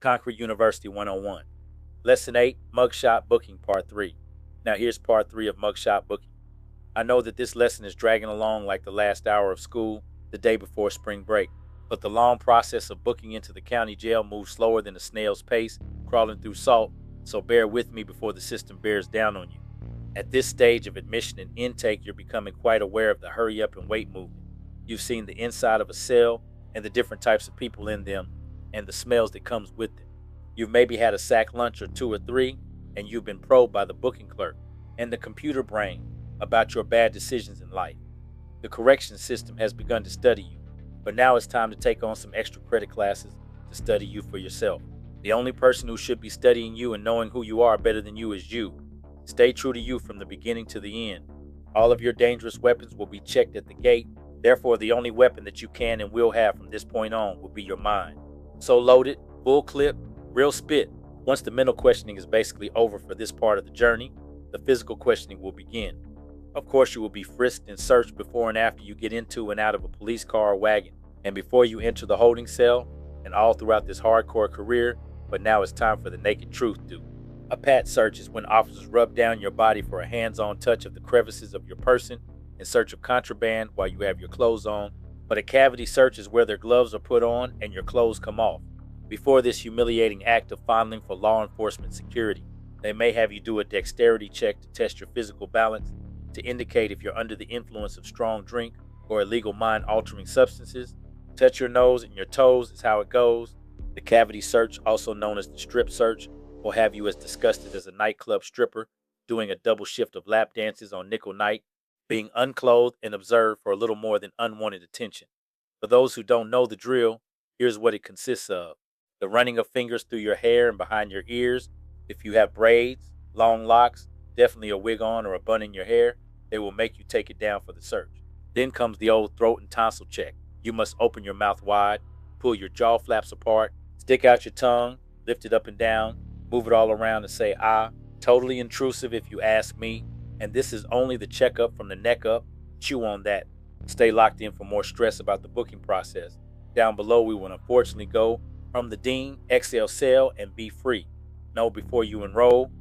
Con-crete University 101. Lesson 8, Mugshot Booking Part 3. Now here's Part 3 of Mugshot Booking. I know that this lesson is dragging along like the last hour of school the day before spring break, but the long process of booking into the county jail moves slower than a snail's pace crawling through salt, so bear with me before the system bears down on you. At this stage of admission and intake, you're becoming quite aware of the hurry up and wait movement. You've seen the inside of a cell and the different types of people in them and the smells that comes with them. You've maybe had a sack lunch or two or three, and you've been probed by the booking clerk and the computer brain about your bad decisions in life. The correction system has begun to study you, but now it's time to take on some extra credit classes to study you for yourself. The only person who should be studying you and knowing who you are better than you is you. Stay true to you from the beginning to the end. All of your dangerous weapons will be checked at the gate. Therefore, the only weapon that you can and will have from this point on will be your mind. So loaded, full clip, real spit. Once the mental questioning is basically over for this part of the journey, the physical questioning will begin. Of course, you will be frisked and searched before and after you get into and out of a police car or wagon, and before you enter the holding cell, and all throughout this hardcore career, but now it's time for the naked truth due. A pat search is when officers rub down your body for a hands-on touch of the crevices of your person in search of contraband while you have your clothes on, but a cavity search is where their gloves are put on and your clothes come off. Before this humiliating act of fondling for law enforcement security, they may have you do a dexterity check to test your physical balance, to indicate if you're under the influence of strong drink or illegal mind-altering substances. Touch your nose and your toes is how it goes. The cavity search, also known as the strip search, will have you as disgusted as a nightclub stripper doing a double shift of lap dances on nickel night, being unclothed and observed for a little more than unwanted attention. For those who don't know the drill, here's what it consists of. The running of fingers through your hair and behind your ears. If you have braids, long locks, definitely a wig on or a bun in your hair, they will make you take it down for the search. Then comes the old throat and tonsil check. You must open your mouth wide, pull your jaw flaps apart, stick out your tongue, lift it up and down, move it all around and say ah. Totally intrusive if you ask me, and this is only the checkup from the neck up. Chew on that. Stay locked in for more stress about the booking process. Down below we will unfortunately go from the dean, exhale cell, and be free. Know before you enroll,